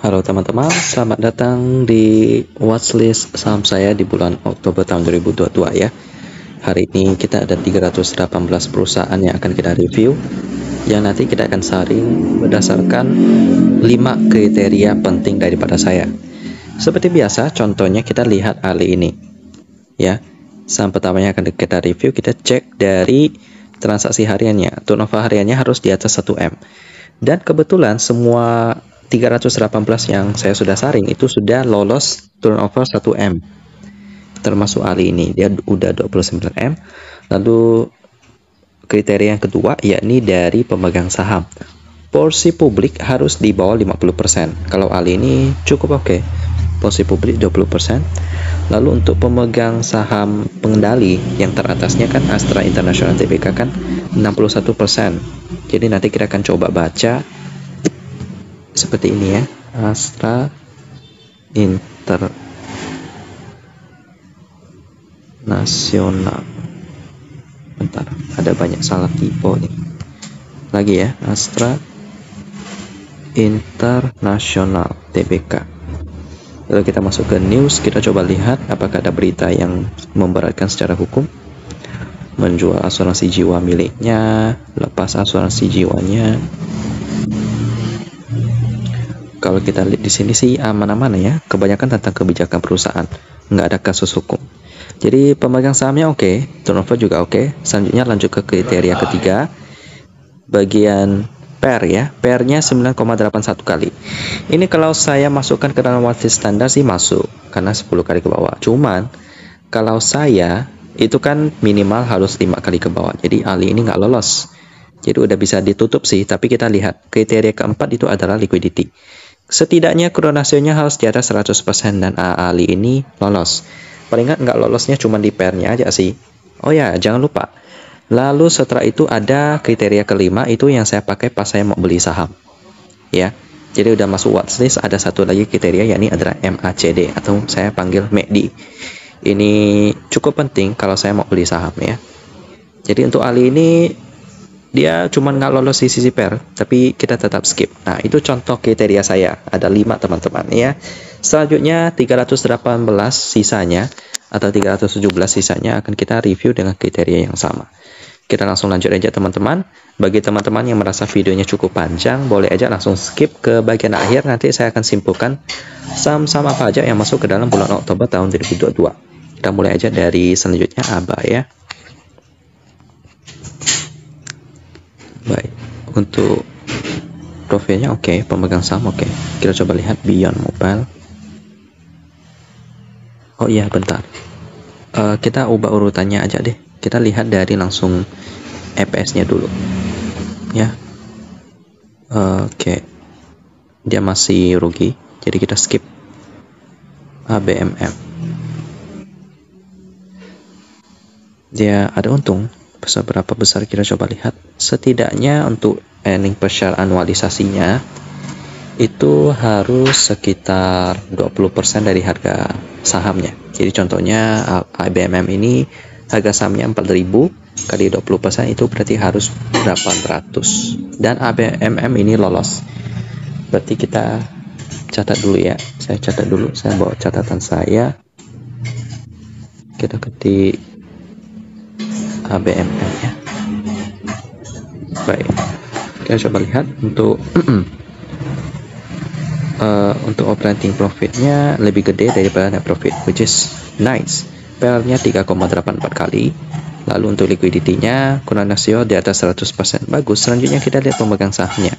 Halo teman-teman, selamat datang di watchlist saham saya di bulan Oktober tahun 2022 ya. Hari ini kita ada 318 perusahaan yang akan kita review, yang nanti kita akan saring berdasarkan 5 kriteria penting daripada saya. Seperti biasa, contohnya kita lihat Ali ini ya. Saham pertamanya akan kita review, kita cek dari transaksi hariannya. Turnover hariannya harus di atas 1M. Dan kebetulan semua 318 yang saya sudah saring itu sudah lolos turnover 1M, termasuk Ali ini, dia udah 29M. Lalu kriteria yang kedua yakni dari pemegang saham, porsi publik harus di bawah 50%. Kalau Ali ini cukup oke, porsi publik 20%. Lalu untuk pemegang saham pengendali yang teratasnya kan Astra International Tbk kan 61%. Jadi nanti kita akan coba baca seperti ini ya, Astra International. Bentar, ada banyak salah tipe nih. Lagi ya, Astra International Tbk. Lalu kita masuk ke news, kita coba lihat apakah ada berita yang memberatkan secara hukum. Menjual asuransi jiwa miliknya, lepas asuransi jiwanya. Kalau kita lihat di sini sih aman-aman ya, kebanyakan tentang kebijakan perusahaan, nggak ada kasus hukum. Jadi pemegang sahamnya oke, turnover juga oke. Selanjutnya lanjut ke kriteria ketiga, bagian PER ya, PER-nya 9,81 kali. Ini kalau saya masukkan ke dalam watchlist standar sih masuk, karena 10 kali ke bawah. Cuman kalau saya itu kan minimal harus 5 kali ke bawah, jadi Ali ini nggak lolos. Jadi udah bisa ditutup sih, tapi kita lihat kriteria keempat itu adalah liquidity. Setidaknya current ratio-nya harus di atas 100% dan Ali ini lolos. Paling nggak lolosnya cuma di PER-nya aja sih. Oh ya, jangan lupa. Lalu setelah itu ada kriteria kelima, itu yang saya pakai pas saya mau beli saham. Ya. Jadi udah masuk watchlist, ada satu lagi kriteria yakni adalah MACD atau saya panggil MACD. Ini cukup penting kalau saya mau beli saham ya. Jadi untuk Ali ini dia cuma nggak lolos di sisi PER, tapi kita tetap skip. Nah, itu contoh kriteria saya. Ada 5 teman-teman ya. Selanjutnya 318 sisanya atau 317 sisanya akan kita review dengan kriteria yang sama. Kita langsung lanjut aja teman-teman. Bagi teman-teman yang merasa videonya cukup panjang, boleh aja langsung skip ke bagian akhir. Nanti saya akan simpulkan saham-saham apa aja yang masuk ke dalam bulan Oktober tahun 2022. Kita mulai aja dari selanjutnya ABA ya. Baik, untuk profilnya oke, pemegang saham oke. Kita coba lihat Beyond Mobile. Oh iya, bentar. Kita ubah urutannya aja deh. Kita lihat dari langsung EPS-nya dulu. Ya. Oke. Dia masih rugi, jadi kita skip. ABMM. Dia ada untung. Seberapa besar kita coba lihat. Setidaknya untuk earning per share anualisasinya itu harus sekitar 20% dari harga sahamnya. Jadi contohnya ABMM ini harga sahamnya 4.000 kali 20% itu berarti harus 800. Dan ABMM ini lolos. Berarti kita catat dulu ya. Saya catat dulu, saya bawa catatan saya. Kita ketik ABMM ya. Baik, kita coba lihat untuk untuk operating profitnya lebih gede daripada net profit, which is nice. PL-nya 3,84 kali. Lalu untuk liquidity-nya current ratio di atas 100%, bagus. Selanjutnya kita lihat pemegang sahamnya.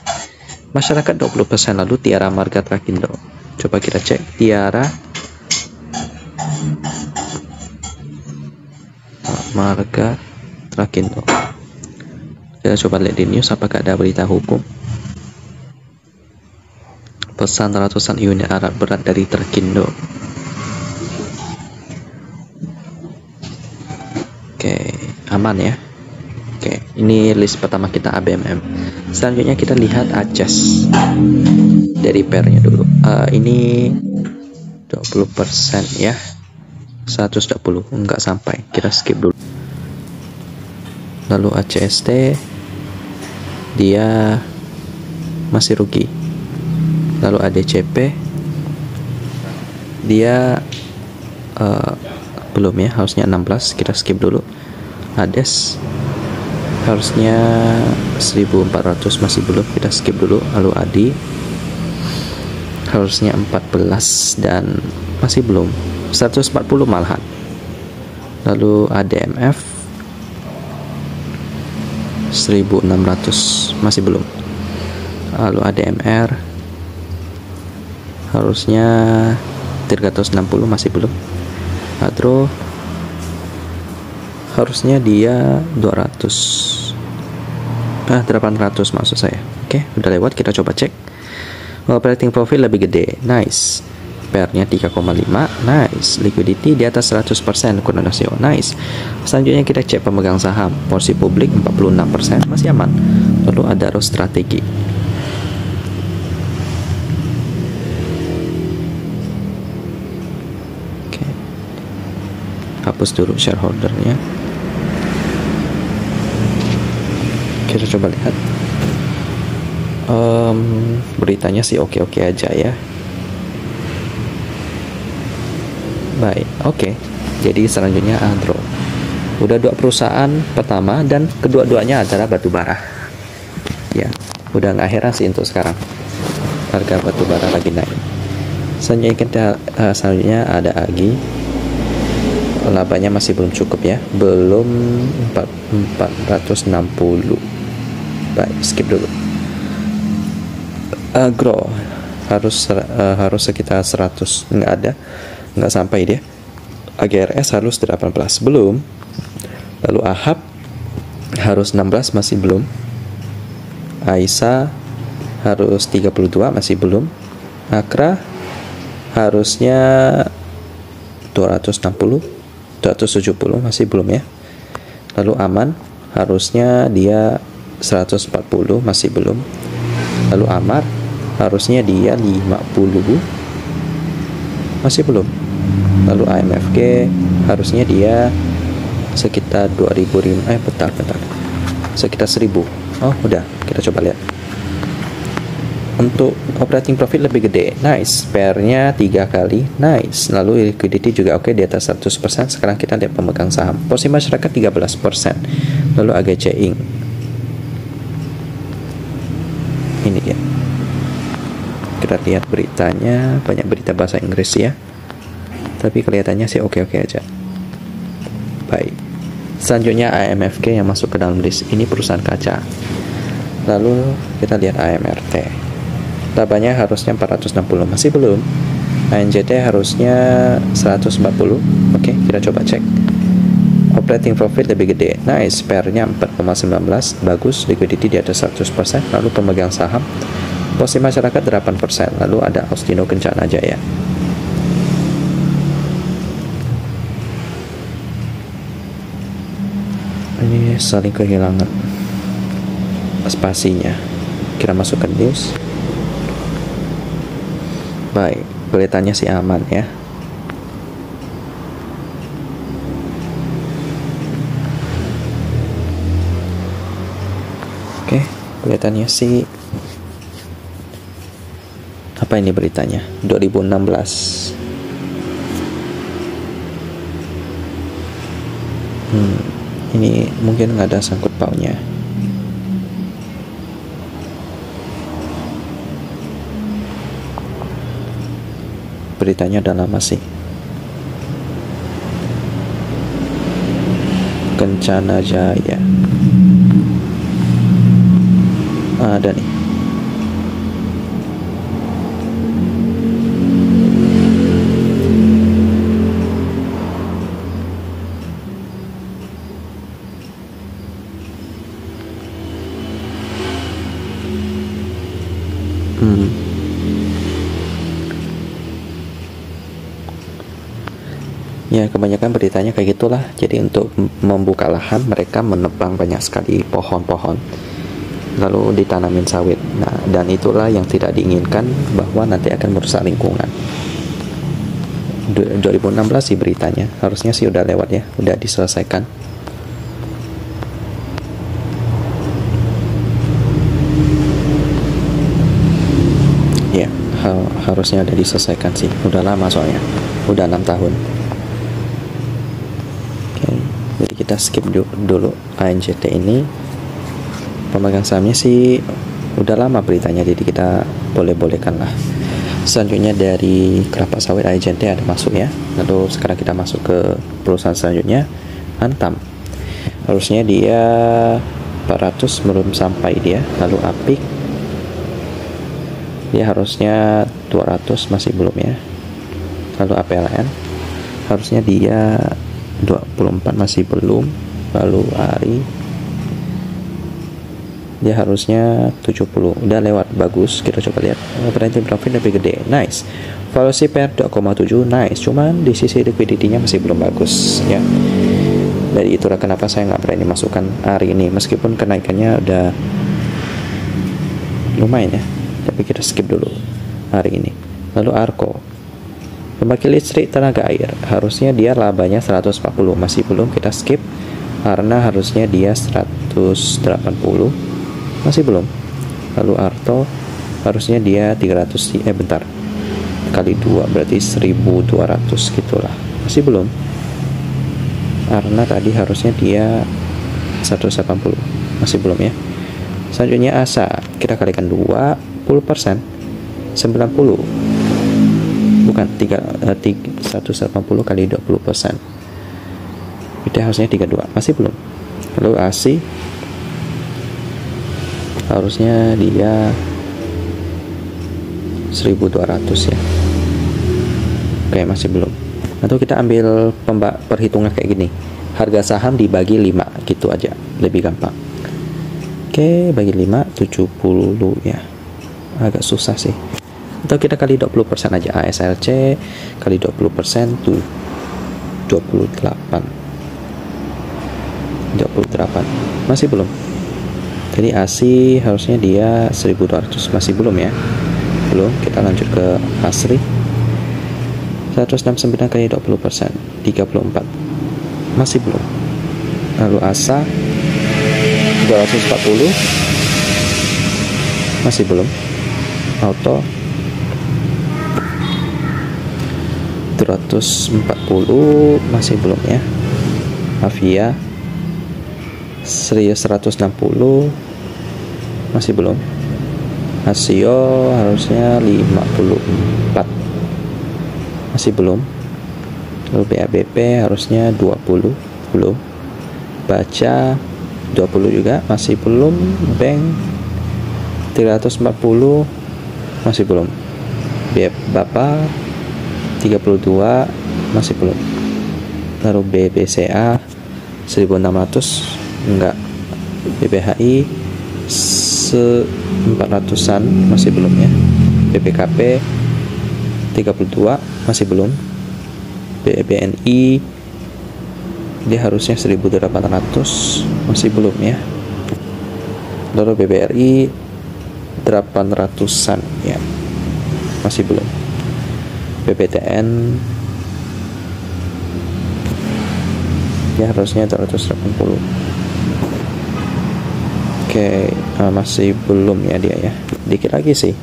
Masyarakat 20%, lalu Tiara Marga Trakindo. Coba kita cek Tiara Marga Trakindo. Kita coba lihat di news apakah ada berita hukum. Pesan ratusan unit alat berat dari Trakindo. Oke, aman ya. Oke, ini list pertama kita ABMM. Selanjutnya kita lihat ACES. Dari PER-nya dulu. Ini 20% ya. 120, enggak sampai. Kita skip dulu. Lalu ACST dia masih rugi. Lalu ADCP dia belum ya, harusnya 16, kita skip dulu. ADES harusnya 1400, masih belum, kita skip dulu. Lalu ADI harusnya 14 dan masih belum, 140 malahan. Lalu ADMF 1600, masih belum. Lalu ADMR harusnya 360, masih belum. Hadro harusnya dia 800 maksud saya. Oke, udah lewat, kita coba cek. Operating profit lebih gede, nice. PER-nya 3,5, nice. Liquidity di atas 100%, kurang rasio, nice. Selanjutnya kita cek pemegang saham. Porsi publik 46%, masih aman. Lalu ada strategi. Oke, hapus dulu shareholdernya. Kita coba lihat. Beritanya sih oke-oke aja ya. Baik, oke. Jadi selanjutnya Andro. Udah 2 perusahaan pertama dan kedua-duanya adalah batubara. Ya, udah nggak heran sih untuk sekarang harga batubara lagi naik. Selanjutnya ada Agi. Labanya masih belum cukup ya, belum 460. Baik, skip dulu. Agro harus sekitar 100, nggak sampai dia. AGRS harus 18, belum. Lalu AHAP harus 16, masih belum. AISA harus 32, masih belum. Akra harusnya 260, 270, masih belum ya. Lalu Aman harusnya dia 140, masih belum. Lalu Amar harusnya dia 50, masih belum. Lalu AMFG harusnya dia sekitar 2000, bentar, sekitar 1000. Oh udah, kita coba lihat. Untuk operating profit lebih gede, nice. PER-nya 3 kali, nice. Lalu liquidity juga oke, di atas 100%. Sekarang kita lihat pemegang saham. Porsi masyarakat 13%. Lalu AGC Inc. Ini dia. Kita lihat beritanya, banyak berita bahasa Inggris ya, tapi kelihatannya sih oke-oke aja. Baik, selanjutnya AMFG yang masuk ke dalam list ini perusahaan kaca. Lalu kita lihat AMRT, labanya harusnya 460, masih belum. ANJT harusnya 140. Oke, kita coba cek. Operating profit lebih gede, nice. PER-nya 4,19, bagus. Liquidity di atas 100%. Lalu pemegang saham, porsi masyarakat 8%. Lalu ada Austino Kencana Jaya. Ini saling kehilangan spasinya. Kita masuk ke news. Baik, kelihatannya sih aman ya. Oke, kelihatannya sih, apa ini beritanya? 2016. Ini mungkin nggak ada sangkut pautnya. Beritanya udah lama sih. Kencana Jaya. Ada nih. Ya, kebanyakan beritanya kayak gitulah. Jadi untuk membuka lahan, mereka menebang banyak sekali pohon-pohon, lalu ditanamin sawit. Nah, dan itulah yang tidak diinginkan, bahwa nanti akan merusak lingkungan. 2016 sih beritanya, harusnya sih udah lewat ya, udah diselesaikan. Ya, harusnya udah diselesaikan sih, udah lama soalnya, udah 6 tahun. Oke, jadi kita skip dulu ANJT ini. Pemegang sahamnya sih udah lama beritanya, jadi kita boleh-bolehkan lah. Selanjutnya dari kelapa sawit ANJT ada masuk ya. Lalu sekarang kita masuk ke perusahaan selanjutnya, Antam. Harusnya dia 400 belum sampai dia. Lalu Apik dia harusnya 200 masih belum ya. Lalu APLN harusnya dia 24 masih belum. Lalu ARI dia harusnya 70, udah lewat, bagus. Kita coba lihat operating profit lebih gede, nice. Valuasi per 2,7, nice. Cuman di sisi liquidity-nya masih belum bagus ya. Dari itulah kenapa saya nggak berani masukkan hari ini, meskipun kenaikannya udah lumayan ya, tapi kita skip dulu hari ini. Lalu Arko, pembangkit listrik tenaga air, harusnya dia labanya 140, masih belum, kita skip karena harusnya dia 180, masih belum. Lalu Arto harusnya dia 300, bentar, kali 2 berarti 1200 gitulah, masih belum, karena tadi harusnya dia 180, masih belum ya. Selanjutnya ASA, kita kalikan 20%, 90, bukan 180 kali 20%, itu harusnya 32, masih belum. Lalu ASI harusnya dia 1200 ya. Oke, masih belum. Atau kita ambil perhitungan kayak gini, harga saham dibagi 5 gitu aja, lebih gampang. Oke, bagi 5, 70 ya, agak susah sih. Atau kita kali 20% aja, ASLC kali 20% tuh 28, masih belum. Jadi ASI harusnya dia 1200, masih belum ya, belum. Kita lanjut ke ASRI, 169 kali 20%, 34, masih belum. Lalu ASA 240, masih belum. Auto 240, masih belum ya. Avia 160, masih belum. Asio harusnya 54, masih belum. Lalu BABP harusnya 20, belum. Baca 20 juga, masih belum. Bank 340, masih belum. Bapak 32, masih belum. Lalu BBCA 1600, enggak. BBHI 400-an, masih belum ya. BPKP 32, masih belum. BBNI dia harusnya 1800, masih belum ya. Lalu BBRI 800-an ya, masih belum. BPTN ya harusnya 380. Oke, masih belum ya dia ya, dikit lagi sih.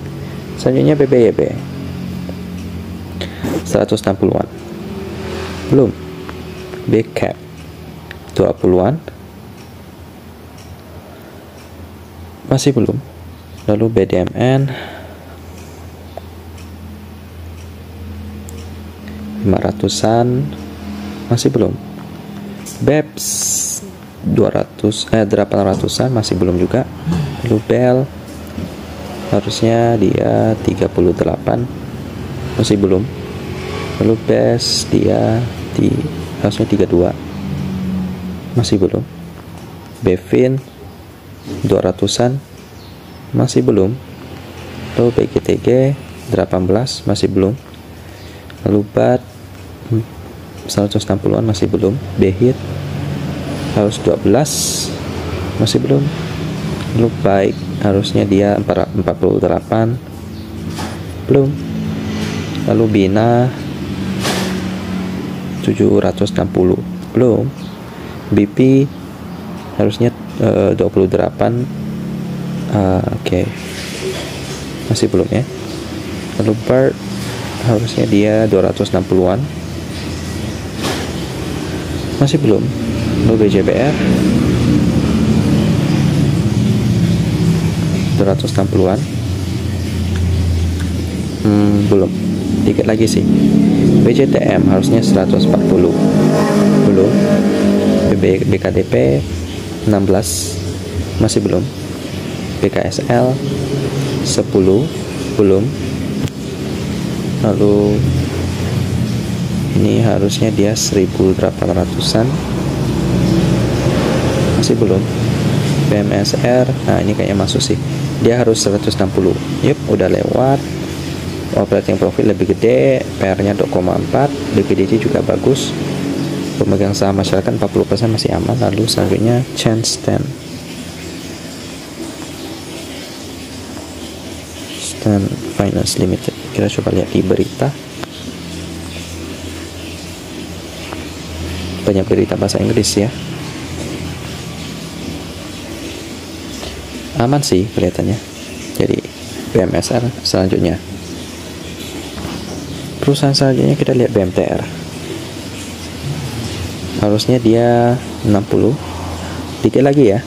Selanjutnya BBYB 160-an, belum. BCAP 20-an, masih belum. Lalu BDMN 500-an, masih belum. BEPS 800-an, masih belum juga. Lalu BEL harusnya dia 38, masih belum. Lalu BES dia harusnya 32, masih belum. BEVIN 200-an, masih belum. Lalu BGTG 18, masih belum. Lalu BAT 160-an, masih belum. BHIT harus 12, masih belum. Lalu BAIK harusnya dia 48, belum. Lalu BINA 760, belum. BP harusnya 28, oke, masih belum ya. Lalu BART harusnya dia 260-an, masih belum. Lalu BJBR 260-an, belum. Dikit lagi sih. BJTM harusnya 140, belum. BKDP 16, masih belum. BKSL 10, belum. Lalu ini harusnya dia 1800-an, masih belum. BMSR, nah ini kayaknya masuk sih, dia harus 160. Yup, udah lewat. Operating profit lebih gede, PR-nya 2,4, liquidity juga bagus. Pemegang saham masyarakat 40% masih aman. Lalu selanjutnya Chance 10 Finance Limited. Kita coba lihat di berita. Banyak berita bahasa Inggris ya. Aman sih kelihatannya. Jadi BMSR selanjutnya. Perusahaan selanjutnya kita lihat BMTR. Harusnya dia 60, dikit lagi ya,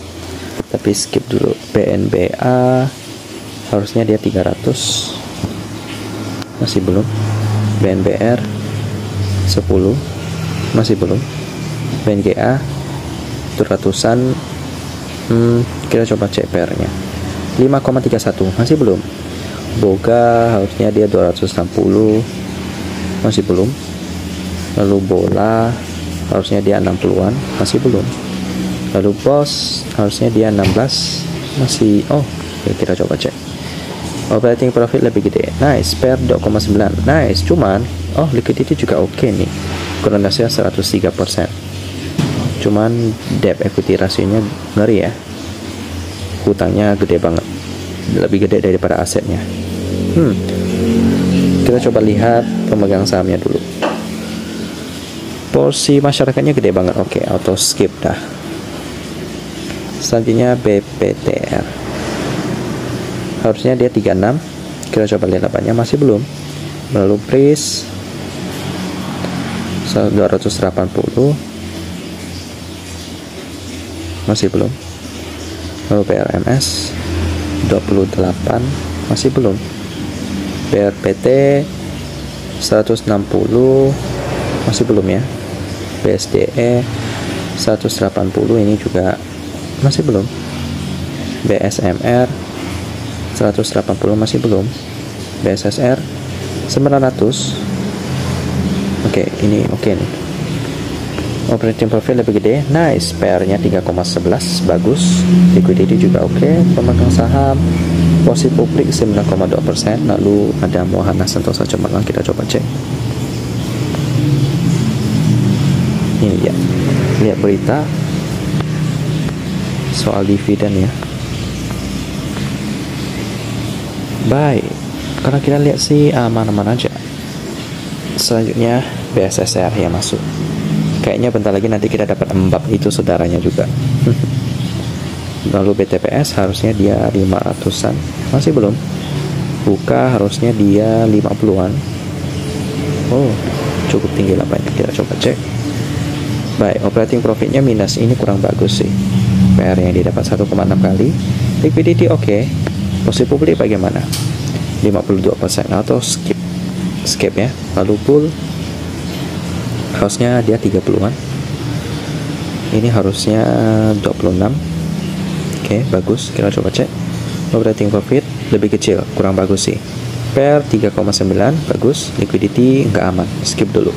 tapi skip dulu. BNBA harusnya dia 300, masih belum. BNBR 10, masih belum. BNGA 200-an, kita coba cek PR-nya 5,31, masih belum. Boga harusnya dia 260, masih belum. Lalu Bola harusnya dia 60-an, masih belum. Lalu BOS harusnya dia 16, masih. Kita coba cek. Operating profit lebih gede, nice. PR 2,9, nice. Cuman liquidity juga oke nih, kurang dasar 103%. Cuman debt equity rasionya ngeri ya, hutangnya gede banget, lebih gede daripada asetnya. Kita coba lihat pemegang sahamnya dulu. Porsi masyarakatnya gede banget, oke, auto skip dah. Selanjutnya BPTR harusnya dia 36, kita coba lihat apanya, masih belum. Lalu PRIS 280, masih belum. Lalu PRMS 28, masih belum. BRPT 160, masih belum ya. BSDE 180, ini juga masih belum. BSMR 180, masih belum. BSSR 900, oke, ini oke nih. Operating profit lebih gede, nice. PR-nya 3,11, bagus. Liquidity juga oke. Pemegang saham posisi publik 9,2%. Lalu ada Mohana Sentosa Cemerlang, kita coba cek. Ini ya, lihat berita soal dividen ya. Baik, karena kita lihat sih aman-aman aja. Selanjutnya BSSR yang masuk. Kayaknya bentar lagi nanti kita dapat embab itu saudaranya juga. Lalu BTPS harusnya dia 500-an, masih belum. Buka harusnya dia 50-an. Cukup tinggi lapanya, kita coba cek. Baik, operating profitnya minus, ini kurang bagus sih. PR yang didapat 1,6 kali. Liquidity oke. Posisi publik bagaimana? 52%, atau skip ya. Lalu pool harusnya dia 30-an, ini harusnya 26. Oke, bagus, kita coba cek. Operating profit lebih kecil, kurang bagus sih. PR 3,9, bagus. Liquidity nggak aman, skip dulu.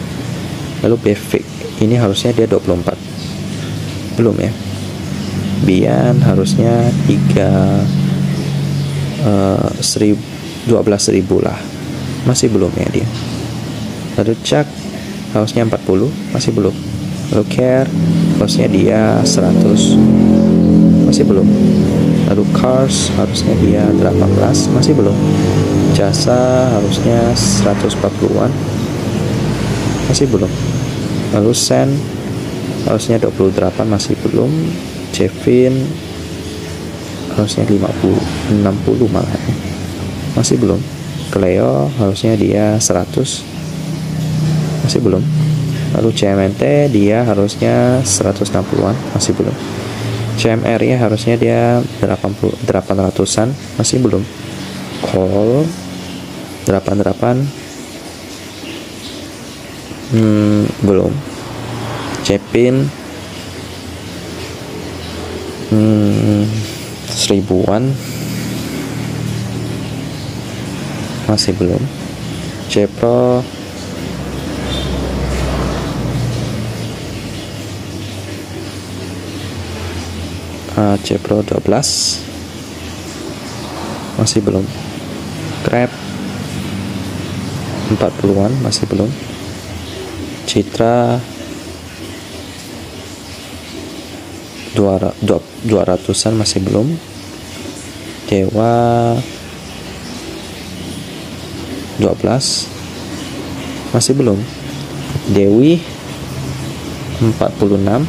Lalu BFIC ini harusnya dia 24, belum ya. Bian harusnya 12.000 lah, masih belum ya dia. Lalu CAC harusnya 40, masih belum. Lalu Care harusnya dia 100, masih belum. Lalu Cars harusnya dia 18, masih belum. Jasa harusnya 140-an, masih belum. Lalu Sen harusnya 28, masih belum. Jevin harusnya 50, 60 malah, masih belum. Cleo harusnya dia 100, masih belum. Lalu CMNT dia harusnya 160-an, masih belum. CMR ya harusnya dia 800-an, masih belum. Call 88 belum. Cepin 1000-an, masih belum. Cepro Cepro 12, masih belum. Crab 40-an, masih belum. Citra 200-an, masih belum. Dewa 12, masih belum. Dewi 46,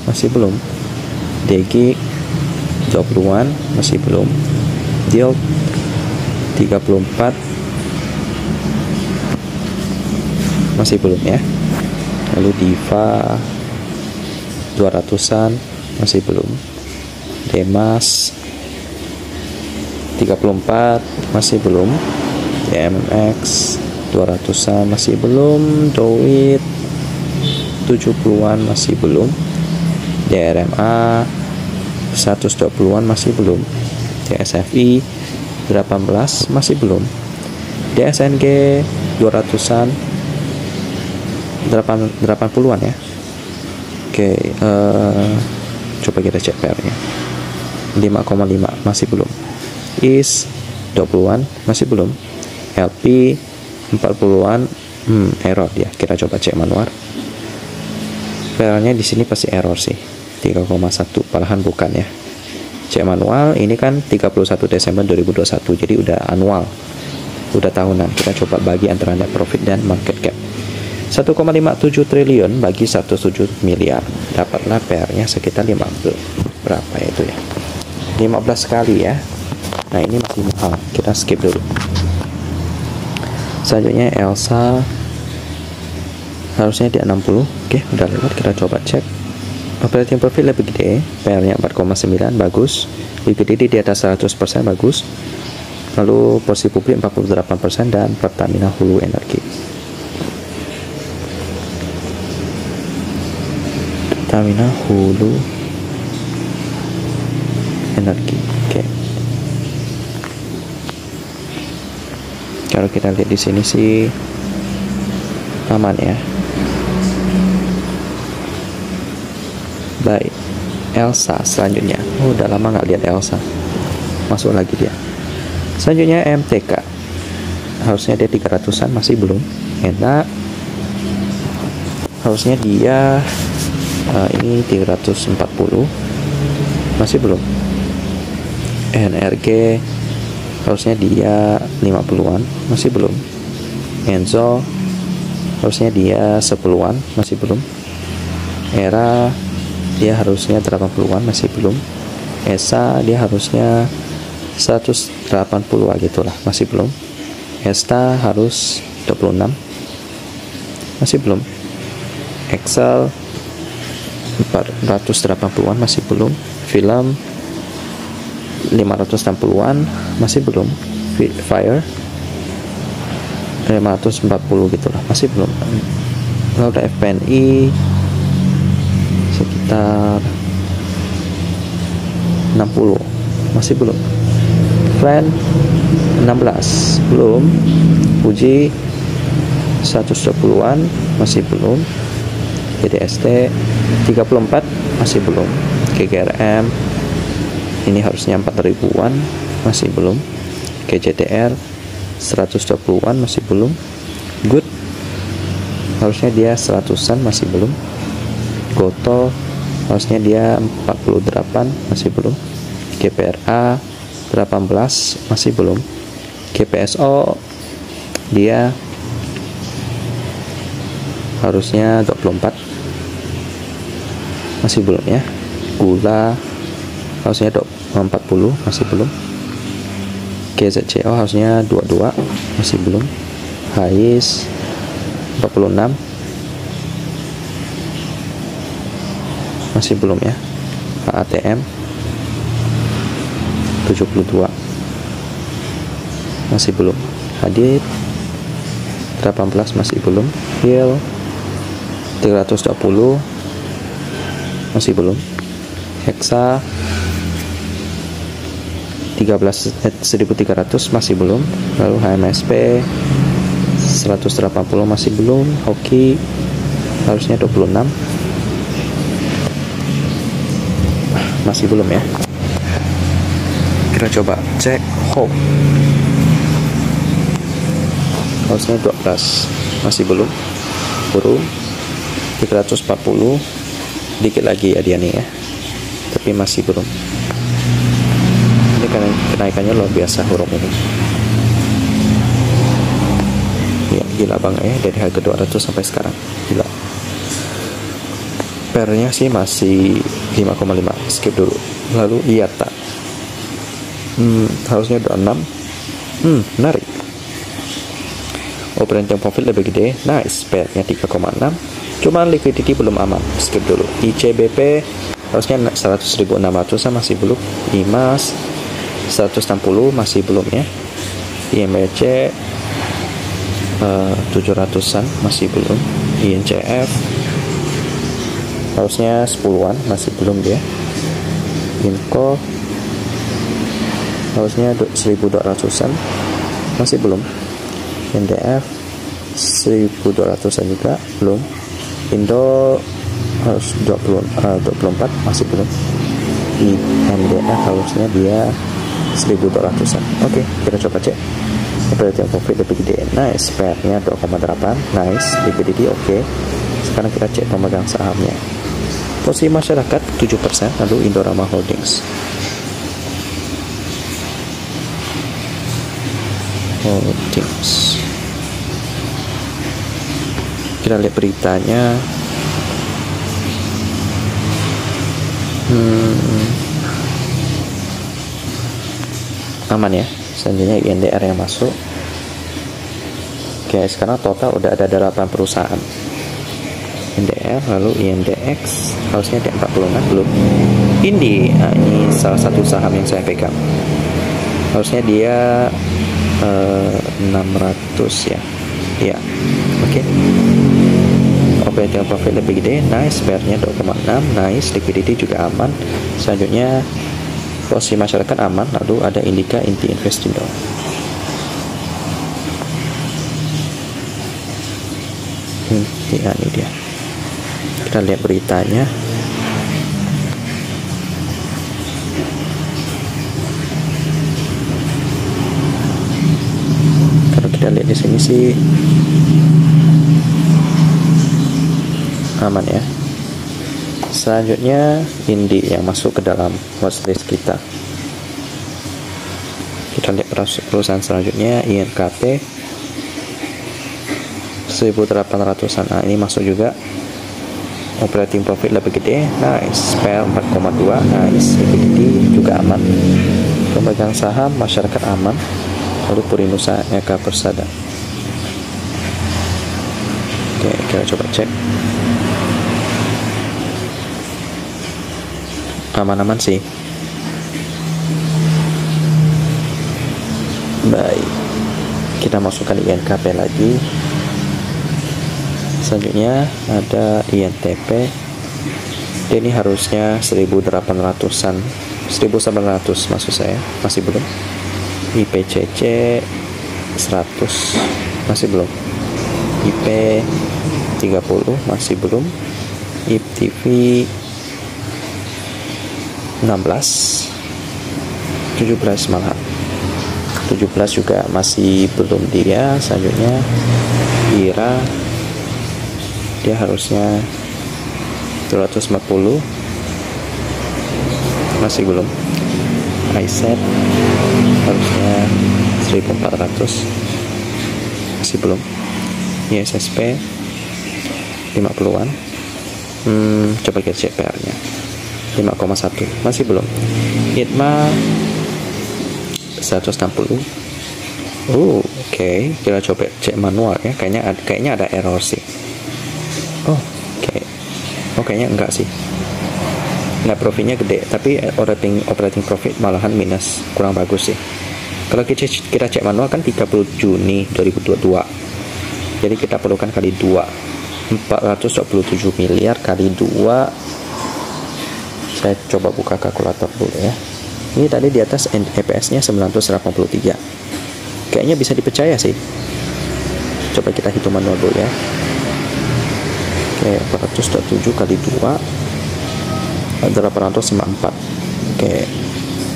masih belum. DG 20-an, masih belum. Deal 34, masih belum ya. Lalu Diva 200-an, masih belum. Demas 34, masih belum. DMX 200-an, masih belum. Doit 70-an, masih belum. DRMA 120-an, masih belum. DSFI 18, masih belum. DSNG 200-an, 80-an ya. Oke, coba kita cek PR-nya. 5,5, masih belum. IS 20-an, masih belum. LP 40-an, error dia. Kita coba cek manual. PR-nya di sini pasti error sih. 3,1, malahan bukan ya. Cek manual, ini kan 31 Desember 2021, jadi udah annual, udah tahunan. Kita coba bagi antara net profit dan market cap. 1,57 triliun bagi 107 miliar, dapatlah PR-nya sekitar 15, berapa ya itu ya, 15 kali ya. Nah ini masih mahal, kita skip dulu. Selanjutnya Elsa harusnya di 60. Oke, udah lewat. Kita coba cek. Operating profit lebih gede, PR-nya 4,9, bagus. Liquidity di atas 100%, bagus. Lalu porsi publik 48%, dan Pertamina Hulu Energi. Pertamina Hulu Energi. Oke. Kalau kita lihat di sini sih aman ya. Baik, Elsa selanjutnya. Udah lama nggak lihat Elsa. Masuk lagi dia. Selanjutnya MTK. Harusnya dia 300-an, masih belum. Enak. Harusnya dia ini 340, masih belum. NRG harusnya dia 50-an, masih belum. Enzo harusnya dia 10-an, masih belum. Era dia harusnya 80-an, masih belum. ESA dia harusnya 180-an gitulah, masih belum. Esta harus 26, masih belum. Excel 480-an, masih belum. Film 560-an, masih belum. Fire 540 gitulah, masih belum. Lalu ada FPNI sekitar 60, masih belum. Plan 16 belum. Fuji 120-an, masih belum. GDST 34, masih belum. GGRM ini harusnya 4000-an, masih belum. KJTR 120-an, masih belum. Good harusnya dia 100-an, masih belum. Goto harusnya dia 48, masih belum. GPRA 18, masih belum. GPSO dia harusnya 24, masih belum ya. Gula harusnya 40, masih belum. GZCO harusnya 22, masih belum. HIS 46, masih belum ya. HATM 72, masih belum. Hadid 18, masih belum. HIL 320, masih belum. Hexa 1300, masih belum. Lalu HMSP 180, masih belum. Hoki harusnya 26, masih belum ya. Kita coba cek Hope, harusnya 12, masih belum. Burung 340, dikit lagi ya dia nih ya, tapi masih belum. Ini kenaikannya luar biasa huruf ini ya, gila banget ya, dari harga 200 sampai sekarang, gila. Pernya sih masih 5,5, skip dulu. Lalu IATA harusnya 26, menarik. Operating profit lebih gede, nice. Pernya 3,6, cuman liquidity belum aman, skip dulu. ICBP harusnya 100.600 masih belum. IMAS 160, masih belum ya. IMBC 700-an, masih belum. INCF harusnya 10-an, masih belum dia. Inco harusnya 1.200-an, masih belum. NDF 1.200-an juga belum. Indo harus 24, masih belum. IMDF harusnya dia 1.200-an. Oke, kita coba cek. Operating profit lebih gede, nice. PR-nya 2,8, nice. Liquidity oke. Sekarang kita cek pemegang sahamnya. Posisi masyarakat 7%, lalu Indorama Holdings. Kita lihat beritanya. Aman ya. Selanjutnya INDR yang masuk. Oke, sekarang total udah ada 8 perusahaan. INDR, lalu INDX harusnya ada 46, belum. Indi, nah ini salah satu saham yang saya pegang. Harusnya dia 600 ya. Ya. Oke. Operating profit lebih gede, nice. PR-nya 2,6, nice. Liquidity juga aman. Selanjutnya posisi masyarakat aman, lalu ada Indika Inti Investindo. Ya, ini dia. Kita lihat beritanya. Kalau kita lihat di sini sih aman ya. Selanjutnya Indi yang masuk ke dalam watchlist kita. Kita lihat perusahaan selanjutnya INKP 1.800-an. Nah, ini masuk juga. Operating profit lebih gede, nice. PL 4,2, nice. Liquidity juga aman. Pemegang saham masyarakat aman. Lalu Purinusa Eka Persada. Oke, kita coba cek. Aman-aman sih. Baik, kita masukkan INKP lagi. Selanjutnya ada INTP. Dia ini harusnya 1.800-an, 1.900 maksud saya, masih belum. IPCC 100, masih belum. IP 30, masih belum. IPTV 16, 17 malah. 17 juga masih belum dia. Selanjutnya IRA, dia harusnya 240, masih belum. iSet harusnya 1.400, masih belum. ISSP 50-an. Coba kita cek PR-nya 5,1, masih belum. ITMA 160. Oke. Kita coba cek manual ya. Kayaknya ada error sih. Kayaknya enggak sih. Net profitnya gede, tapi operating profit malahan minus, kurang bagus sih. Kalau kita cek manual kan 30 Juni 2022. Jadi kita perlukan kali 2. 427 miliar kali 2. Saya coba buka kalkulator dulu ya. Ini tadi di atas EPS-nya 983. Kayaknya bisa dipercaya sih. Coba kita hitung manual dulu ya. Oke, 427 kali 2 894. Oke,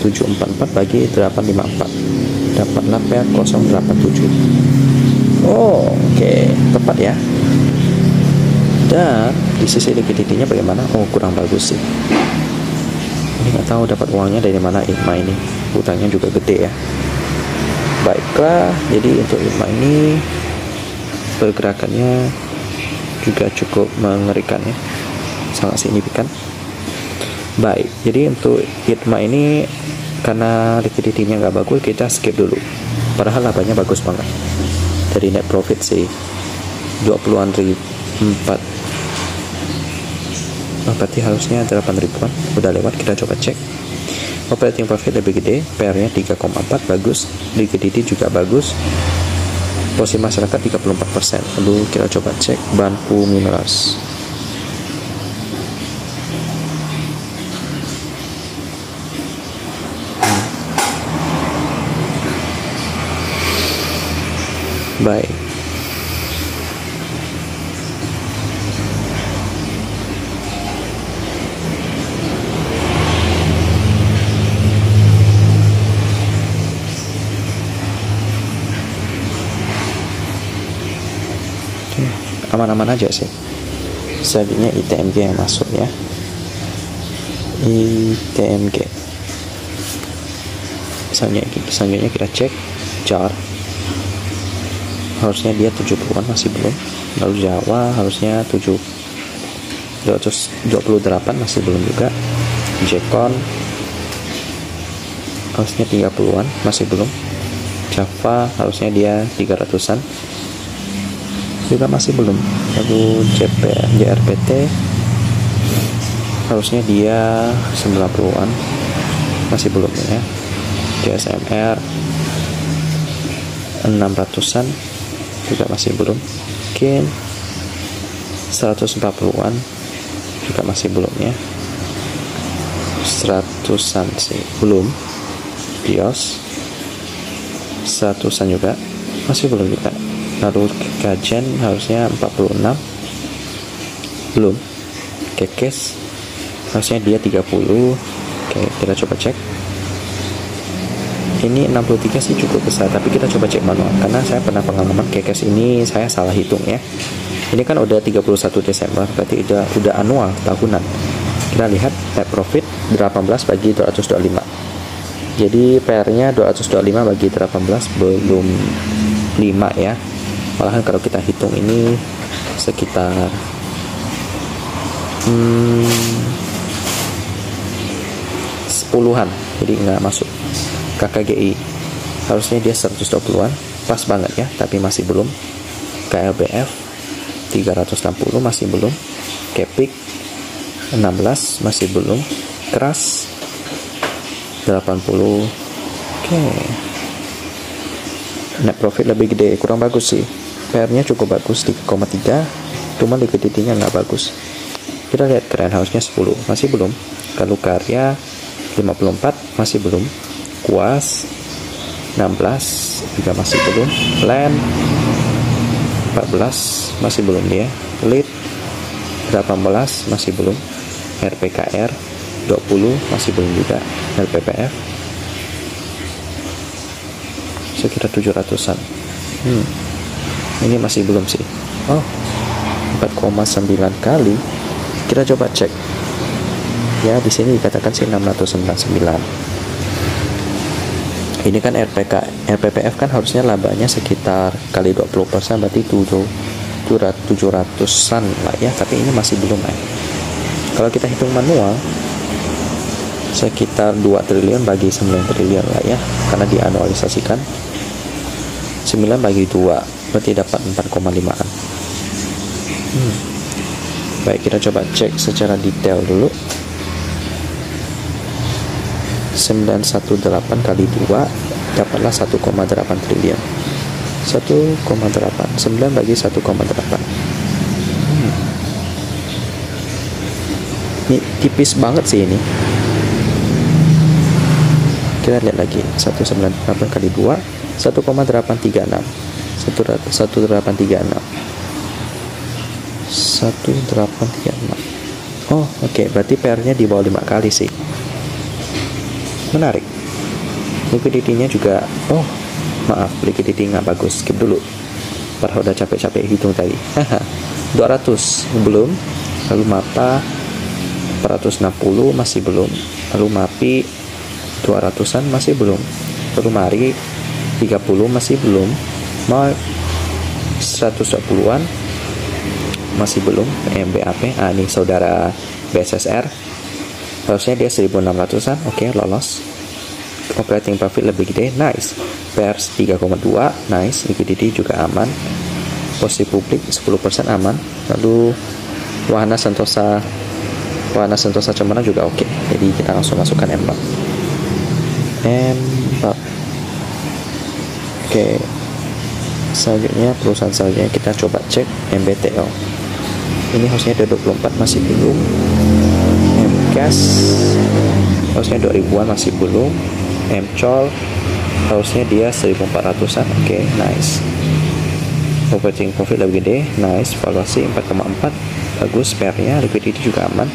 744 bagi 854 dapatlah per 087. Oke, tepat ya. Dan di sisi liquidity-nya bagaimana? Kurang bagus sih. Ini nggak tahu dapat uangnya dari mana ITMA ini. Hutangnya juga gede ya. Baiklah, jadi untuk ITMA ini pergerakannya juga cukup mengerikan ya, sangat signifikan. Baik, jadi untuk ITMA ini karena liquidity-nya nggak bagus, kita skip dulu. Padahal labanya bagus banget. Dari net profit sih 20-an ribu 4. Berarti harusnya 8 ribuan. Udah lewat, kita coba cek. Operating profit lebih gede, PR-nya 3,4 bagus, liquidity juga bagus. Posisi masyarakat 34%. Lalu kita coba cek Banpu Minerals. Baik. Aman-aman aja sih. Selanjutnya ITMG yang masuk ya. ITMG. Selanjutnya kita cek chart. Harusnya dia 70-an, masih belum. Lalu Jawa harusnya 228, masih belum juga. Jekon harusnya 30-an, masih belum. Java harusnya dia 300-an, juga masih belum. Lalu JRPT harusnya dia 90-an, masih belum ya. JSMR 600-an juga masih belum. Mungkin 140-an juga masih belum ya. 100-an sih belum. Bios 100-an juga masih belum juga. Lalu kajian harusnya 46 belum. Kekes harusnya dia 30. Oke, kita coba cek. Ini 63 sih cukup besar, tapi kita coba cek manual karena saya pernah pengalaman Kekes ini saya salah hitung ya. Ini kan udah 31 Desember, berarti udah annual tahunan. Kita lihat net profit 18 bagi 225. Jadi PR-nya 225 bagi 18 belum 5 ya. Malahan kalau kita hitung ini sekitar 10-an, jadi nggak masuk. KKGI harusnya dia 120-an, pas banget ya, tapi masih belum. KLBF 360 masih belum. Kepik 16 masih belum. Keras 80. Oke. Net profit lebih gede, kurang bagus sih. PR-nya cukup bagus 3,3, cuma liquidity-nya nggak bagus. Kita lihat keren harusnya 10, masih belum. Kalau Karya 54 masih belum. Kuas 16 juga masih belum. Land 14 masih belum dia. Lead 18 masih belum. RPKR 20 masih belum juga. LPPF sekitar 700-an. Ini masih belum sih. 4,9 kali. Kita coba cek. Ya, di sini dikatakan sih 699. Ini kan RPPF kan harusnya labanya sekitar kali 20%, berarti 700-an lah ya, tapi ini masih belum Kalau kita hitung manual sekitar 2 triliun bagi 9 triliun lah ya, karena dianualisasikan. 9 bagi 2 berarti dapat 4,5an. Baik, kita coba cek secara detail dulu. 918 kali 2 dapatlah 1,8 triliun. 1,8, 9 bagi 1,8. Ini tipis banget sih ini. Kita lihat lagi. 198 kali 2 1,836. 1836. 1836. Oh, oke, berarti PR-nya di bawah 5 kali sih. Menarik. Liquidity-nya juga, oh, maaf, liquidity nggak bagus. Skip dulu. Padahal udah capek-capek hitung tadi. 200 belum. Lalu MAPA 460 masih belum. Lalu MAPI 200-an masih belum. Lalu MARI 30 masih belum. MARK 120-an masih belum. MBAP, ini saudara BSSR, harusnya dia 1600-an. Oke, lolos. Operating profit lebih gede, nice. PR 3,2, nice. Liquidity juga aman. Posisi publik 10% aman. Lalu Wahana Sentosa Cemara juga oke. Jadi kita langsung masukkan M4. Oke. Selanjutnya perusahaan selanjutnya kita coba cek MBTL. Ini harusnya ada 24 masih belum. MCAS harusnya 2000-an masih belum. MCOL harusnya dia 1400-an. Oke, nice. Operating profit lebih gede, nice. Valuasi 4,4, bagus. PR-nya, liquidity juga aman.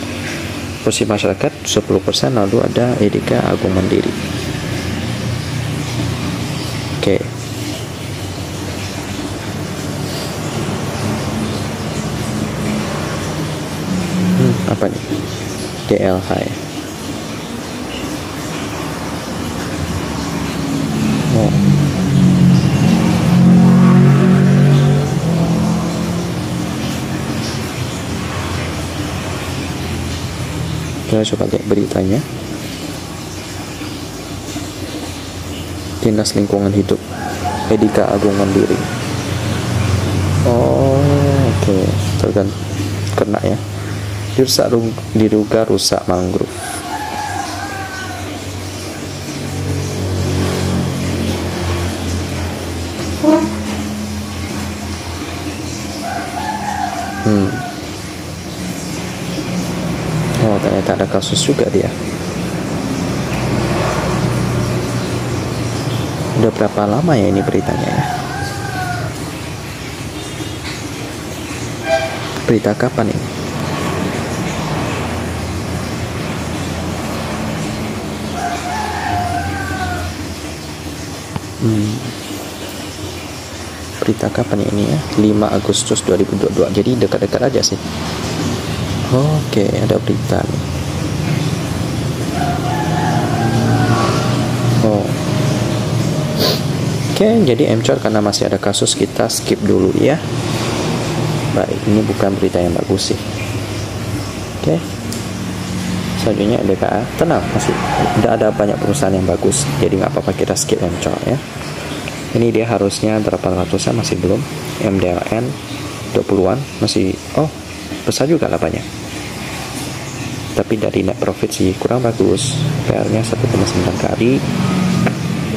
Posisi masyarakat 10%. Lalu ada EDK Agung Mandiri. Oke. Apa nih? DLH ya. Oh. Kita coba lihat beritanya. Dinas Lingkungan Hidup Edika Agung Mandiri. Oh, oke. Kena ya. Diduga rusak mangrove. Oh, ternyata ada kasus juga dia. Udah berapa lama ya ini beritanya ya? Berita kapan ini? Berita kapan ini ya? 5 Agustus 2022. Jadi dekat-dekat aja sih. Oke, ada berita nih. Oh. Oke, jadi MCOR karena masih ada kasus kita skip dulu ya. Baik, ini bukan berita yang bagus sih. Oke. Selanjutnya DKA, tenang, masih ada banyak perusahaan yang bagus. Jadi nggak apa-apa kita skip MCOR ya. Ini dia harusnya 800-an masih belum. MDLN 20-an masih, oh besar juga labanya. Tapi dari net profit sih kurang bagus. PR-nya 1,9 kali.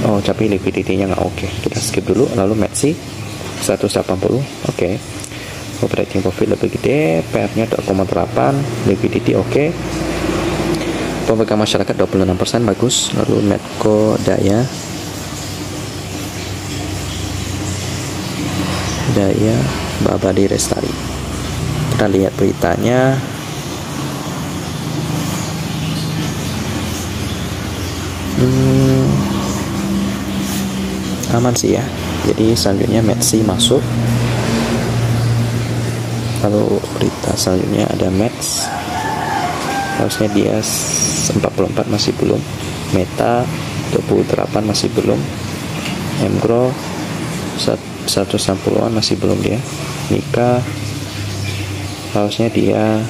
Oh, tapi liquidity-nya nggak oke. Kita skip dulu. Lalu Metsi 180. Oke. Operating profit lebih gede. PR-nya 2,8. Liquidity oke. Pemegang masyarakat 26% bagus. Lalu Netco Daya Babadi Restari. Kita lihat beritanya. Aman sih ya. Jadi selanjutnya Metsi masuk. Lalu berita selanjutnya ada Mets. Harusnya dia 44 masih belum. Meta 28 masih belum. Mgro 160-an masih belum dia. Nika harusnya dia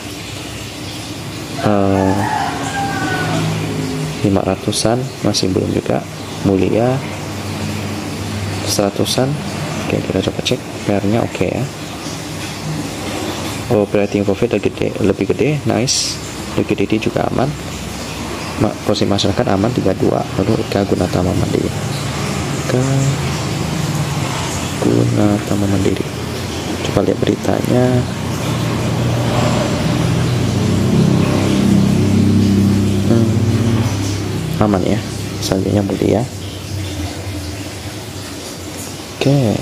500-an masih belum juga. Mulia 100-an. Oke, kita coba cek PR-nya oke ya. Operating profit lebih gede, nice. Liquidity juga aman. Posisi masyarakat aman 32. Lalu Eka Gunatama Mandiri. Eka Gunatama Mandiri. Coba lihat beritanya. Aman ya. Selanjutnya Mulia. Oke,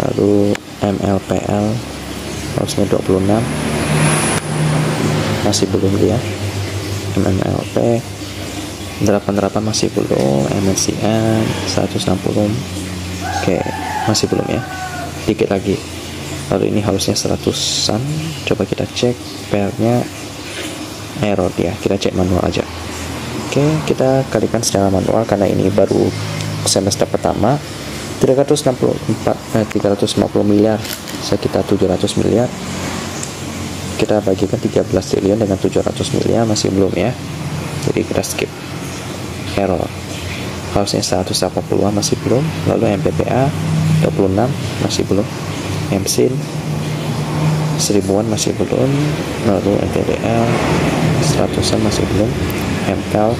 lalu MLPL harusnya 26, masih belum dia. MMLP 88 masih belum. MNCN 160. Oke, masih belum ya, dikit lagi. Lalu ini harusnya 100-an. Coba kita cek PR-nya error dia, kita cek manual aja. Oke, kita kalikan secara manual karena ini baru semester pertama. 350 miliar, sekitar 700 miliar. Kita bagikan 13 triliun dengan 700 miliar, masih belum ya. Jadi kita skip. Error. Harusnya 180-an masih belum. Lalu MPPA 26 masih belum. MSIN 1000-an masih belum. Lalu MTDL 100-an masih belum. ML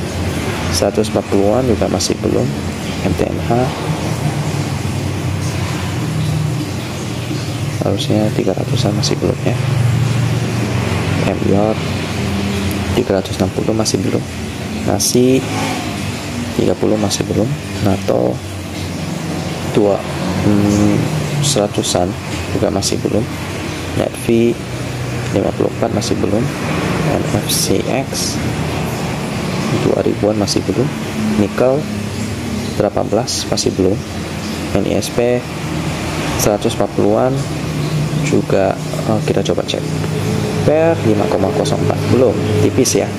140-an juga masih belum. MTNH harusnya 300-an masih belum ya. MYOR 360 masih belum. Nasi 30 masih belum. NATO 100-an juga masih belum. NetV 54 masih belum. NFCX 2000-an masih belum. Nikel 18 masih belum. NISP 140-an juga kita coba cek. PR 5,04 belum, tipis ya.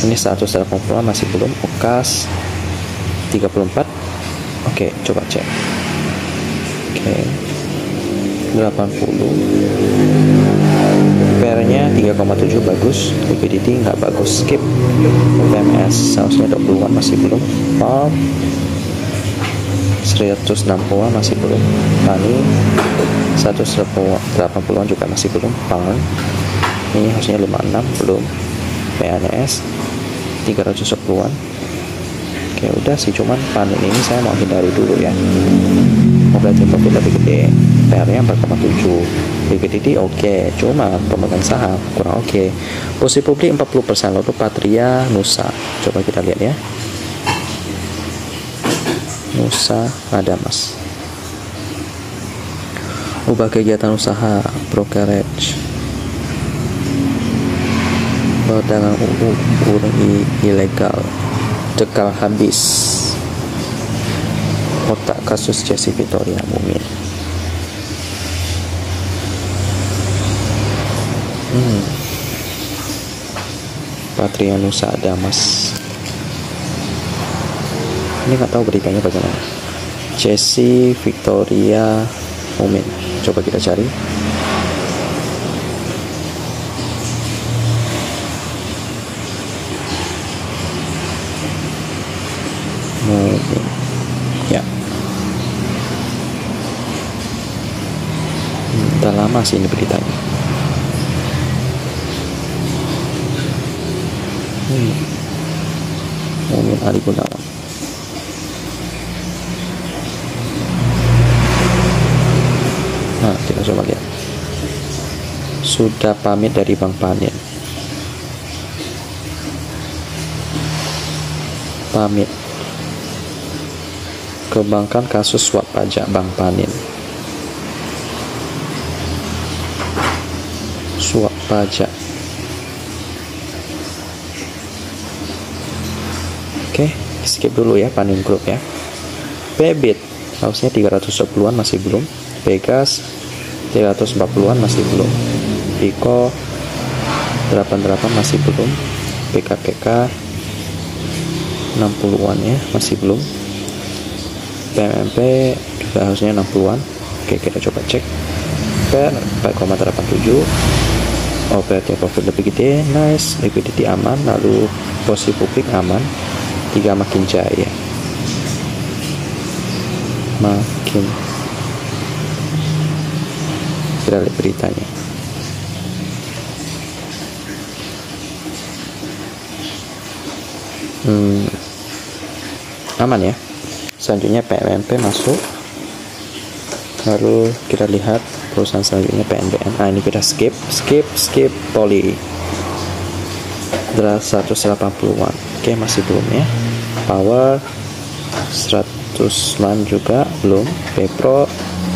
Ini 180-an masih belum. Okas 34. Oke, coba cek. Oke, 80. PR-nya 3,7 bagus. Liquidity nggak bagus, skip. PMS harusnya 20-an masih belum. Palm 160-an masih belum. Tani 180-an juga masih belum. Pangan ini harusnya 56 belum. PNS 310-an. Oke, udah sih, cuman panen ini saya mau hindari dulu ya. Operating profit lebih gede, PR-nya 4,7. Liquidity oke, cuma pemegang saham kurang oke. Posisi publik 40%. Lalu Patria Nusa, coba kita lihat ya. Nusa ada mas. Ubah kegiatan usaha brokerage, perdagangan urang ilegal, cekal habis. Otak kasus Jessie Victoria Mumin. Patria Nusa ada mas. Ini nggak tahu beritanya bagaimana. Jessie Victoria Mumin. Coba kita cari. Mumin. Ya. Udah lama sih ini beritanya. Mumin Ali Gunawan. Nah, kita coba lihat. Sudah pamit dari Bang Panin. Pamit. Kembangkan kasus suap pajak Bang Panin. Suap pajak. Oke, skip dulu ya Panin Group ya. Bebit harusnya 310-an masih belum. Vegas 340-an masih belum. Pico 88 masih belum. PKPK 60-an ya masih belum. PMMP juga harusnya 60-an. Oke, kita coba cek. Per 4,87. Operating profit lebih gede, nice. Liquidity aman. Lalu posisi publik aman. 3 makin jaya. Makin, kita lihat beritanya. Aman ya. Selanjutnya PMMP masuk. Lalu kita lihat perusahaan selanjutnya PNBM. Nah, ini kita skip Poli. Adalah 180-an. Oke, masih belum ya. Power 100-an juga belum. Pepro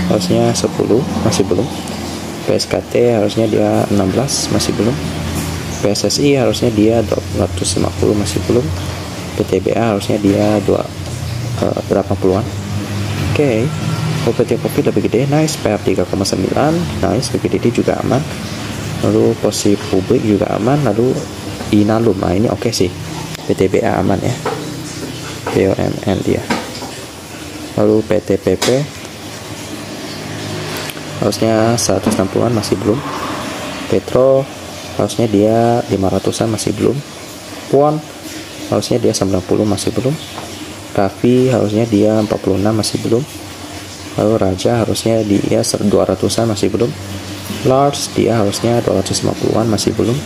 harusnya 10, masih belum. PSKT harusnya dia 16, masih belum. PSSI harusnya dia 250, masih belum. PTBA harusnya dia 80-an. Oke. Properti kopi lebih gede, nice. PR 3,9, nice. Liquidity juga aman. Lalu posisi publik juga aman. Lalu Inalum, nah ini oke sih. PTBA aman ya. BUMN dia. Lalu PTPP harusnya 160-an, masih belum. Petro harusnya dia 500-an, masih belum. Puan harusnya dia 90, masih belum. Raffi harusnya dia 46, masih belum. Lalu Raja harusnya dia 200-an, masih belum. Lars dia harusnya 250-an, masih belum.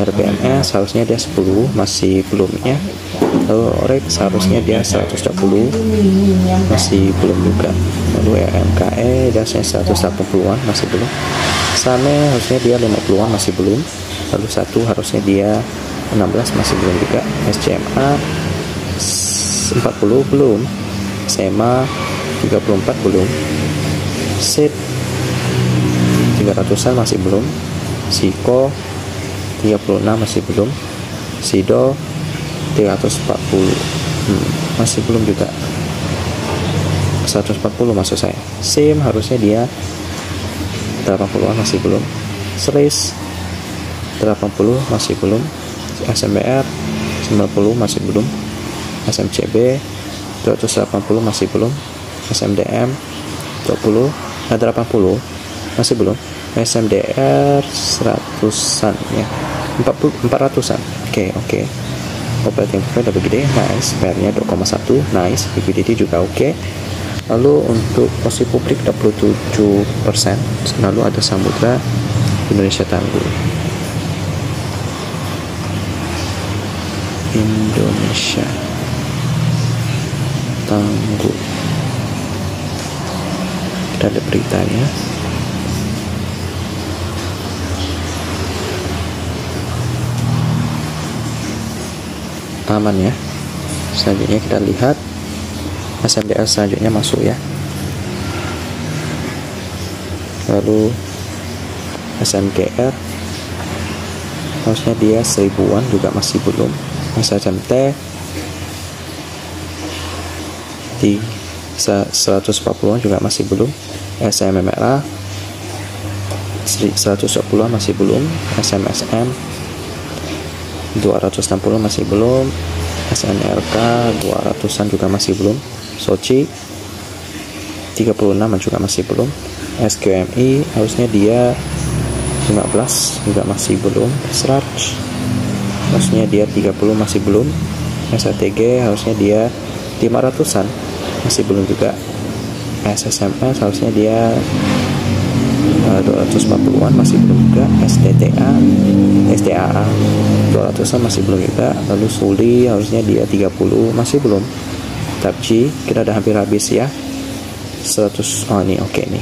RBMS harusnya dia 10, masih belum ya. Lalu Orex harusnya dia 120, masih belum juga. Lalu RMKE dia 180-an, masih belum. Sane harusnya dia 50-an, masih belum. Lalu satu harusnya dia 16, masih belum juga. SCMA 40 belum. SMA 34 belum. SID 300-an, masih belum. Siko 36, masih belum. Sido 340, masih belum juga. 140 maksud saya. SIM harusnya dia 80-an, masih belum. SRIS 80, masih belum. SMBR 90, masih belum. SMCB 280, masih belum. SMDM 80, 80, masih belum. SMDR 100-an ya, 400-an. Oke. Operating profit lebih gede, nice. PR-nya 2,1, nice. Liquidity juga oke. Lalu untuk posisi publik 27%. Lalu ada Samudra Indonesia Tangguh. Indonesia Tangguh. Kita ada beritanya. Aman ya. Selanjutnya kita lihat SMDR selanjutnya masuk ya. Lalu SMGR harusnya dia 1000-an juga, masih belum. SMT di 140-an juga masih belum. SMMRA 110-an, masih belum. SMSM 260 masih belum. SNRK 200-an juga masih belum. Soci 36 juga masih belum. SQMI harusnya dia 15 juga masih belum. Sraj harusnya dia 30, masih belum. SATG harusnya dia 500-an, masih belum juga. SSMS harusnya dia 240-an, masih belum juga. STAA 200-an, masih belum juga. Lalu Suli harusnya dia 30, masih belum. TAPG kita udah hampir habis ya. 100, oh ini oke nih.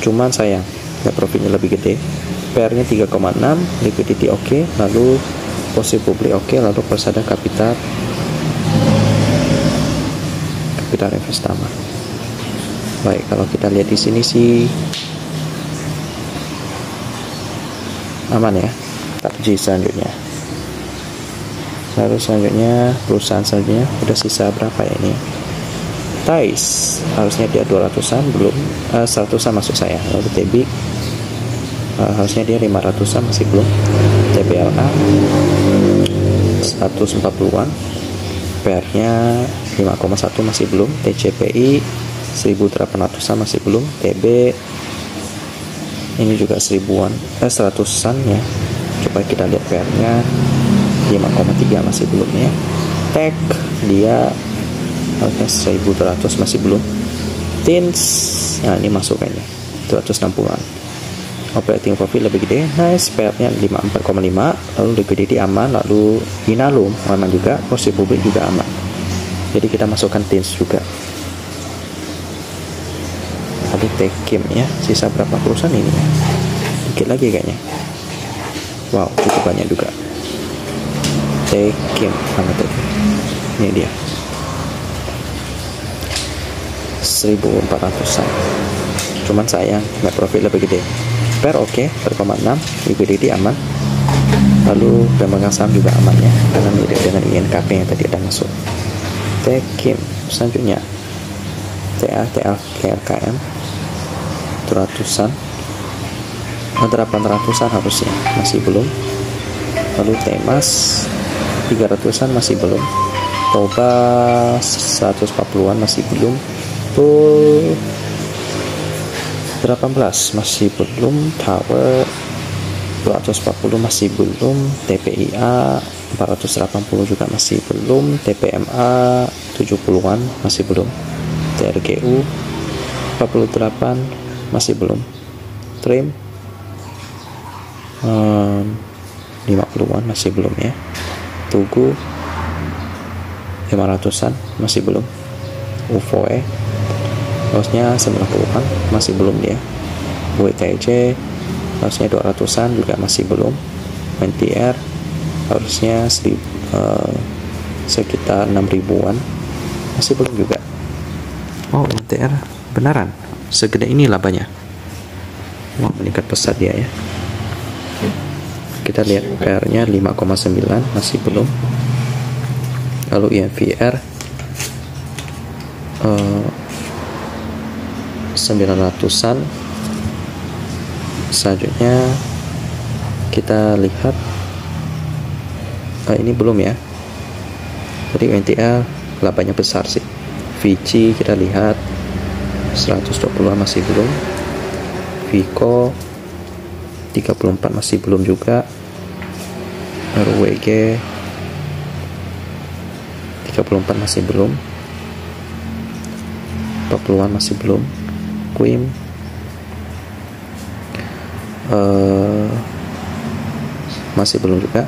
Cuman sayang net profitnya lebih gede. PR-nya 3,6, liquidity oke. Lalu posisi publik oke. Lalu persada kapital investama. Baik, kalau kita lihat di sini sih aman ya. TAPG selanjutnya. Lalu selanjutnya perusahaan selanjutnya udah sisa berapa ya ini? Thais harusnya dia 200-an belum, 100-an maksud saya. Lalu TB harusnya dia 500-an, masih belum. TBLA 140-an, PR-nya 5,1, masih belum. TCPI 1800-an, masih belum. TB ini juga 100-an ya. Coba kita lihat PR-nya 5,3, masih belum ya. Tech dia harusnya 1200 masih belum. Tins, nah ini masuk kayaknya 260-an. Operating profit lebih gede, nice, PL-nya 54,5, lalu liquidity aman, lalu Inalum aman juga, posisi publik juga aman. Jadi kita masukkan Tins juga. Tadi Tekim ya, sisa berapa perusahaan ini? Dikit lagi kayaknya. Wow, cukup banyak juga. Tekim, mana tuh? Ini dia. 1400-an. Cuman sayang, net profit lebih gede. Per oke, 4,6, liquidity aman. Lalu pemegang saham juga aman ya, karena mirip dengan INKP yang tadi ada masuk. Tekim, selanjutnya TLKM 200-an, 800-an harusnya masih belum. Lalu Temas 300-an masih belum. Toba 140-an masih belum. Bull 18 masih belum. Tower 240 masih belum. TPIA 480 juga masih belum. TPMA 70-an masih belum. TRGU 48 masih belum. Trim 50-an masih belum ya. Tugu 500-an masih belum. UFOE harusnya 90-an masih belum dia. WTJ harusnya 200-an juga masih belum. NTR harusnya sekitar 6.000-an masih belum juga. Oh, NTR beneran segede ini labanya. Wah, meningkat pesat dia ya. Kita lihat PR-nya 5,9 masih belum. Lalu INVR 900-an. Selanjutnya kita lihat ini belum ya. Jadi NTR labanya besar sih. Vici kita lihat 120-an masih belum. Vico 34 masih belum juga. RWG 34 masih belum. 40-an masih belum. Quim masih belum juga.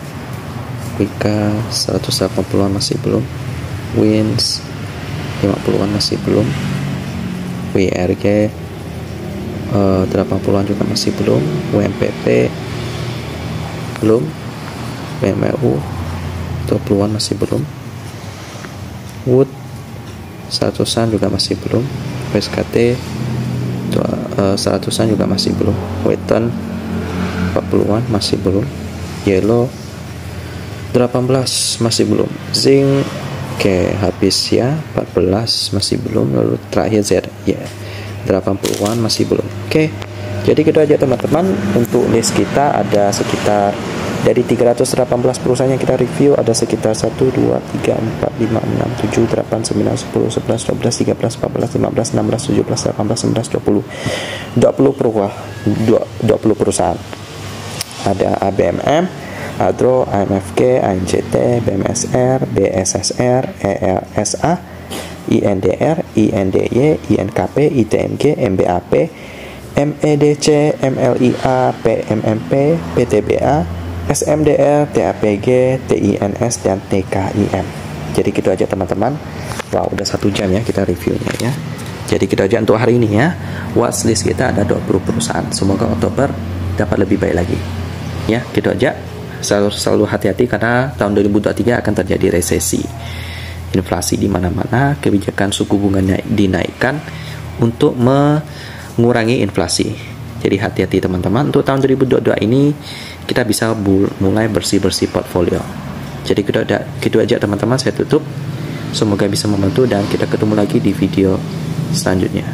Wika 180-an masih belum. Wins 50-an masih belum. WRG 80-an juga masih belum. WMPP belum. WMU 20-an masih belum. Wood 100-an juga masih belum. PSKT 100-an juga masih belum. Weton 40-an masih belum. Yellow 18 masih belum. Zinc habis ya 14 masih belum. Lalu terakhir Z ya 80-an masih belum. Jadi gitu aja teman-teman. Untuk list kita ada sekitar dari 318 perusahaan yang kita review, ada sekitar 1, 2, 3, 4, 5, 6, 7, 8, 9, 10, 11, 12, 13, 14, 15, 16, 17, 18, 19, 20 perusahaan. Ada ABMM, Adro, AMFG, ANJT, BMSR, BSSR, ELSA, INDR, INDY, INKP, ITMG, MBAP, MEDC, MLIA, PMMP, PTBA, SMDR, TAPG, TINS, dan TKIM. Jadi gitu aja teman-teman. Wow, udah 1 jam ya kita reviewnya ya. Jadi gitu aja untuk hari ini ya. Watchlist kita ada 20 perusahaan. Semoga Oktober dapat lebih baik lagi. Ya, gitu aja. Selalu hati-hati karena tahun 2023 akan terjadi resesi. Inflasi di mana-mana, kebijakan suku bunga dinaikkan untuk mengurangi inflasi. Jadi hati-hati teman-teman. Untuk tahun 2022 ini kita bisa mulai bersih-bersih portfolio. Jadi gitu aja teman-teman, saya tutup. Semoga bisa membantu dan kita ketemu lagi di video selanjutnya.